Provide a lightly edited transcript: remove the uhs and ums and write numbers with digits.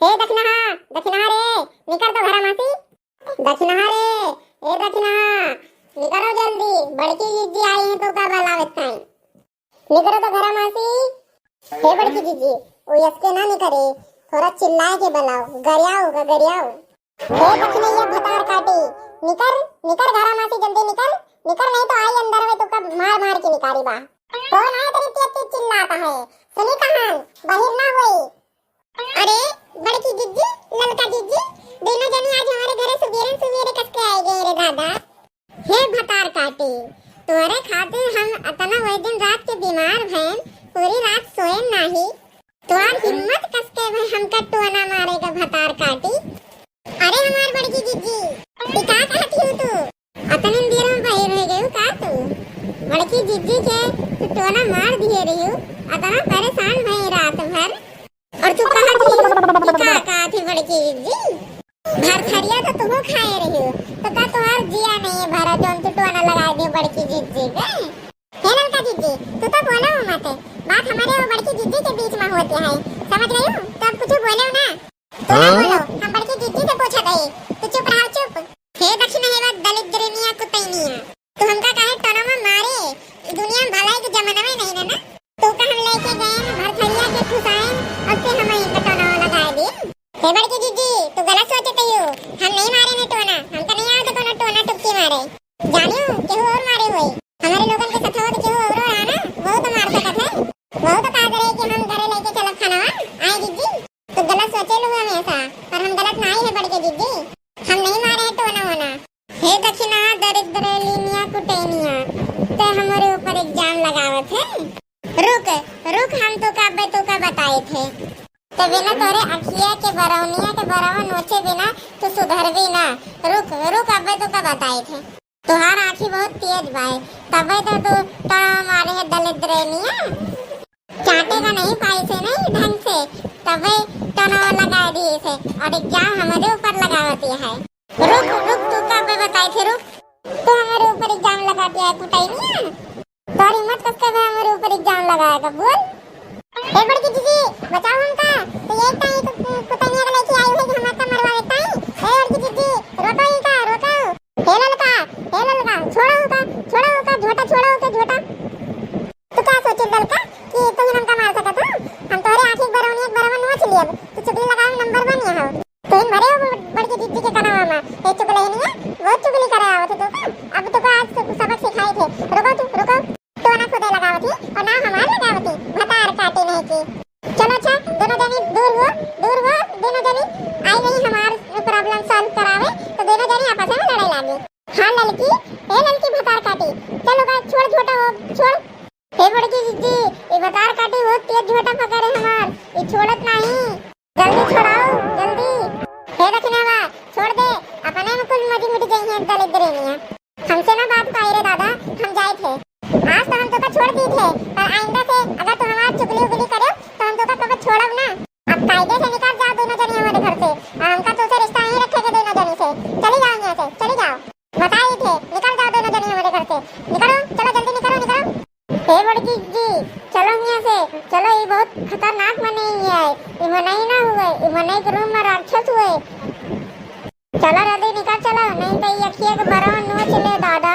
हे दक्षिणा दक्षिणा रे निकर तो घरा मासी दक्षिणा रे ए दक्षिणा निकरो जल्दी बड़की जीजी आई है तो का बुलावत है निकरो तो घरा मासी हे बड़की जीजी ओ यसके ना निकरे थोड़ा चिल्लाए के बुलाओ गरियाओ हे दक्षिणा ये भतार काटी निकर निकर घरा मासी जल्दी निकर निकर नहीं तो आई अंदर में तो का मार मार के निकारी बा कौन है तेरी तेरी चिल्लाता है सुनी कहां बाहर ना होई अरे बड़की जीजी ललका जीजी दोनों जने आज हमारे घरे सवेरे कस के आए गए रे दादा हे भतार काटी तोरे खातिर हम अतना वही दिन रात के बीमार भैन पूरी रात सोए नाही तोर हिम्मत कस के भाई हमका टोना मारेगा भतार काटी अरे हमार बड़की जीजी ई का कहती हो तू अतने देर में बाहर रह गई का तू बड़की जीजी के तू टोना मार दिए रही हो अतना परेशान भई रात भर और तू कहा थी बड़की जीजी भर थरिया तो तुम खाए रही हो तो का तुम्हार जिया नहीं है भरा जोन तू टोना लगा दे बड़की जीजी पे हे ललका जीजी तू तो बोलो मत बात हमारे और बड़की जीजी के बीच में होती है समझ रही हो तो अब कुछ बोलो ना तो बोलो हम बड़की जीजी से पूछा गए तू चुप रहो चुप हे दक्षिण हे बात दलिद्रनिया कुतैनिया तू हमका काहे टोना में मारे दुनिया में भलाई के जमाना में नहीं रहना तो का हम लेके गए भर थरिया के खुसाए अब से हम ही टोना लगा दिए हे बड़की जीजी तू गलत सोचते हो हम नहीं मारे ने टोना हमका नहीं आवत कोनो टोना टुक्की मारे जानियो केहू और मारे होई हमारे लोगन के साथ होत केहू और आना वो तो मार सकत है वो तो का करे कि हम घरे लेके चलब खानावा आए जीजी तू गलत सोचे लो हमेशा पर हम गलत नहीं है बड़की जीजी हम नहीं मारे हैं टोना होना हे दक्षिणा दरिद्र लीनिया कुटैनिया ते हमारे ऊपर इल्जाम लगावत है रुक रुक हम तो का बताए थे तो बिना तोरे अखिया के बरौनिया नोचे बिना तू सुधर भी ना रुक रुक अबे तो का बताए थे तुहार आँखी बहुत तेज बाए तबे तो तू टोना मारे है दलिद्रनिया चाटेगा नहीं पैसे नहीं ढंग से तबे टोना लगा दिए थे और एग्जाम हमारे ऊपर लगावती है रुक रुक तू का बताए थे रुक तू हमारे ऊपर एग्जाम लगा दिया है कुटैनिया तोरी हिम्मत कसके मैं हमारे ऊपर एग्जाम लगाएगा बोल ए बड़की जीजी बचाओ हमका तो ये टाइम तो कुतैनिया के लेके आई है कि हमका मरवा देता है ए बड़की जीजी रोको हे ललका छोड़ो का झोटा तू क्या सोचे ललका कि तुम हमका मार सकत हो हम तोरे आंखी बरौनी नोच लियब तू चुगली लगावे नंबर 1 यहां तो इन भरे हो बड़की जीजी के कनावा में ए चुगली नहीं वो चुगली करे आवत तो अब तो आज सबक सिखाए थे रुको तो ना खुदे लगावत थी और ना हमार लगावत थी भतार काटे नहीं की चलो अच्छा दोनों जनी दूर हो दोनों जनी आई गई हमार प्रॉब्लम सॉल्व करावे तो दोनों जनी आपस में लड़ाई लागी हां लड़की भतार काटी चलो का छोड़ झोटा हो छोड़ हे बड़की जीजी ये भतार काटी बहुत तेज झोटा पकड़े हमार ये छोड़त नहीं जल्दी छोड़ाओ जल्दी हे दक्षिणावा छोड़ दे अपने में कुल मजी मिट गई है दलिद्रनिया हमसे ना बात पाई रे दादा हम जाए थे आज तो हम तो का छोड़ दी थे पर आइंदा से अगर तुम हमारी चुगली उगली करे तो हम तो का कभी छोड़ब ना अब कायदे से निकल जाओ दोनों जने हमारे घर से हमका तो से रिश्ता नहीं रखेंगे दोनों जने से चली जाओ यहाँ से चली जाओ बताई थे निकल जाओ दोनों जने हमारे घर से निकलो चलो जल्दी निकलो हे बड़की जी चलो यहाँ से चलो ये बहुत खतरनाक मनाई है ये मनाई ना हुए ये मनाई के रूम में राक्षस हुए चलो जल्दी निकल चलो नहीं तो ये अखिया के बरौन नोच ले दादा